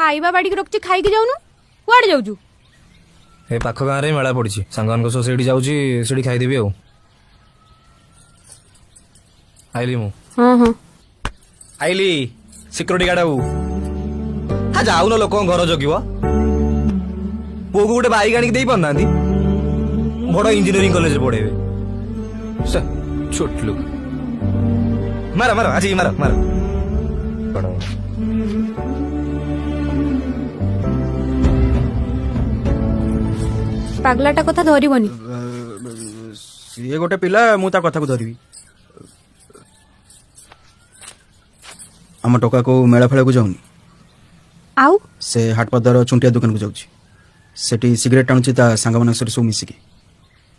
खाइबा बाड़ी के रखछि खाई के जाउनु कुआडे जाउजु ए पाख गाँव रे मेला पड़ी सांग सह से जाऊँगी खाईदेवी आउ आइली मु हाँ हाँ आइली सिक्योरिटी गार्ड आउ हाँ जाऊ न लोक घर जगिब पुओ को गोटे बाइक आनिक दे पाना बड़ इंजीनियरिंग कॉलेज पढ़ेबे छोट लोग मार मार आज मार मार पागलाटा कथा धरिबनी ये गोटे पिला मु ता कथा को धरिबी हम टोका को मेला फेला को जाऊनी आउ से हाटपदार चुंटिया दुकान को जाऊची सेठी सिगरेट टाणुची ता सांग मन सर सब मिसिकी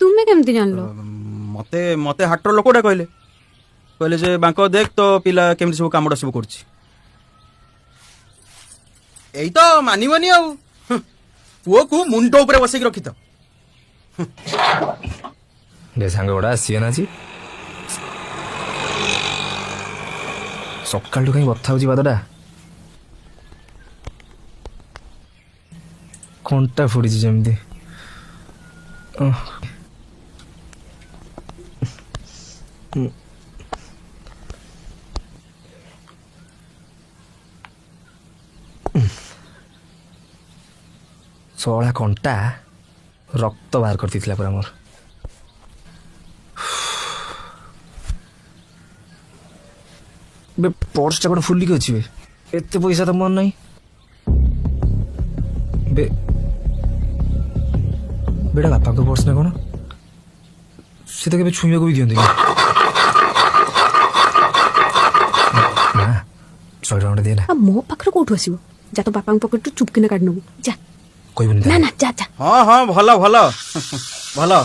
तुमे केमती जानलो मते मते हाटर लोकटा कहले कहले जे बांको देख तो पिला केमती सब कामडा सब करची एई तो मानिबनी आउ पुओ को मुंडो ऊपर बसैक रखी तो बे सांग गुड़ा आसी ना जी सकाळू कहीं बथा होची बादडा कंटा फुड़ी जमती सोला कंटा रक्त बाहर करती पूरा मोर बे पर्स टा कौन फुलिक अच्छी बे एत पैसा तो मन नहीं बे बेटा बापा को पर्स ना कौन से तो केबे छुईबा को भी दियंती ना 100 टଙ୍କା देला आ मो पाखर कोठु आसीबो जा तो बापा पॉकेट टू चुपकिना काढ नबु जा कोई बनी ना ना जा जा हाँ हाँ भला भला भला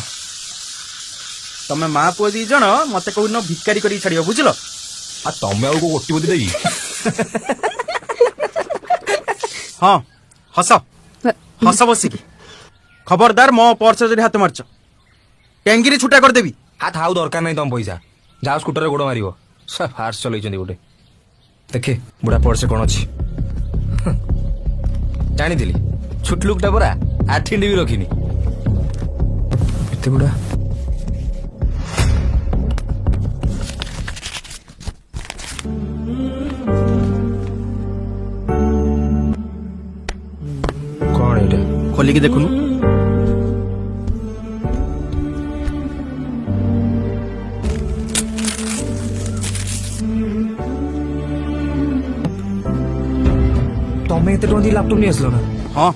तमे माँ पुओ दी जण मते कहून भिकारी करी छाड़ियो बुझलो आ तमे आउ को गोटी बोदी देबी हाँ हस हस बसिकी खबरदार मो पर्स जरी हाथ मारछ टैंगिरी छुटा कर देबी हाथ हाउ दरकार नहीं तुम पैसा जाओ स्कूटर रे गोड़ मारिबो सब फास्ट चलैछन्ती गोटे देखे बुढ़ा पर्स कौन अच्छी जानी दिली छुट लुकटा परा आठिंडी भी रखिनी एते बुढ़ा कौन एटा खोली के देखुनु तमे एते टोंदी लैपटॉप नहीं आसलो ना हाँ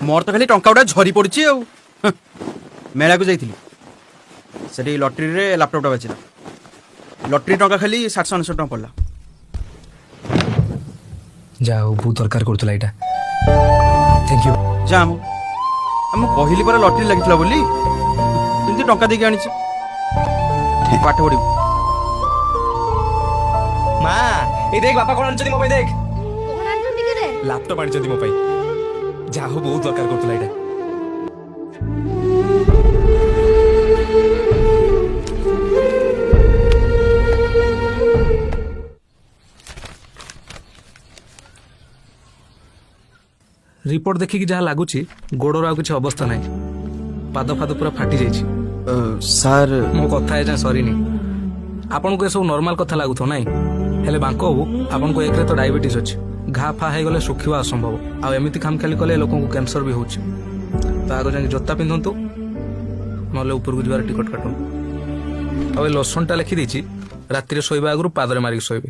मोर तो खाली टंका गुड़ा झरी पड़ी मेला को जाइली से लटरी रे लैपटॉपटा बाजिला लटरी टंका खाली 700 टंका पड़ला जाओ बहुत दरकार करतला एटा थैंक यू जा हम कहली पर लटरी लगी बोली तुमती टंका देके आनी पाठ पढ़ू मां ए देख बापा कौन आनछथि मो पे देख कोन आनछथि के रे लैपटॉप आनछथि मो पे जाओ बहुत दरकार करतला एटा रिपोर्ट देखिकी जहाँ लगुच गोड़र आ किसी अवस्था ना पाद फाद पूरा फाटी जाइए सर मो कथा है सरी आपन को सब नॉर्मल कथा लागुथ ना हेले बांक बाबू आपन को एक तो डायबिटीज अच्छे घा फा हो गले सुखा असंभव आमती खाम खाली कले लोक कैंसर भी होची तो आगे जाके जोता पिंधतु ना ऊपर को जबार टिकट काटू आ लोसन टा लिखी देछि राति शोवा आगु पादरे मारिक शोबे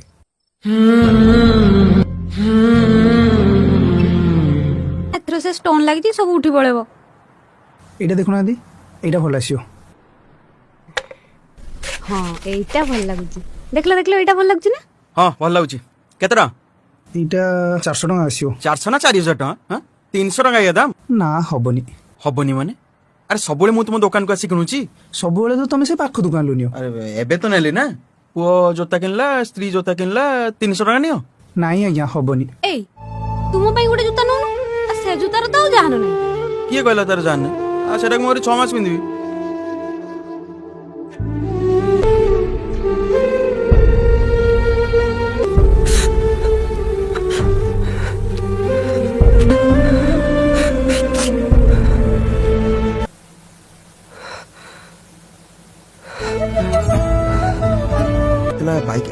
एथरो से स्टोन लागि सब उठी पळेबो एटा देखुना दी एटा भल आसियो हां एटा भल लागुची देखला देखला एटा भल लागुची ना हाँ भल लगुच केतरा एटा 400 टका आसियो 400 ना 4000 टका हाँ 300 टका ये दाम ना हबनी हबनी माने अरे सबुले मु तुम दुकान को आसी किणुची सब बेले तो तुम से पाख दुकान लुनियो अरे एबे तो नेली ना पुओ जोता किनला स्त्री जोता किनला 300 टका नियो नाई आज्ञा हबनी ए तुम पई गोटे जूता नोनो आ से जूतार तो जानो नहीं किए कहला तार जान आ सेटा मोर 6 मास पिंदिबी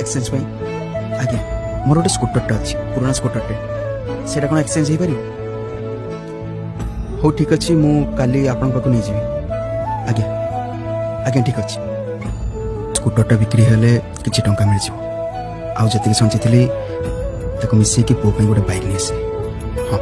एक्सचेंज पाई आज्ञा मोर गोटे स्कूटरटा अच्छी पुराना स्कूटरटे सेटा कौन एक्सचेंज हो पार हो ठीक अच्छे मु काली आपण पाक नहीं जीवी आज्ञा आज्ञा ठीक अच्छे स्कूटरटा बिक्री हेले किछि टंका मिल जिवो आउ जति संचि थिली ताको मिसेकी पो पई गोटे बाइक नहीं आसे हाँ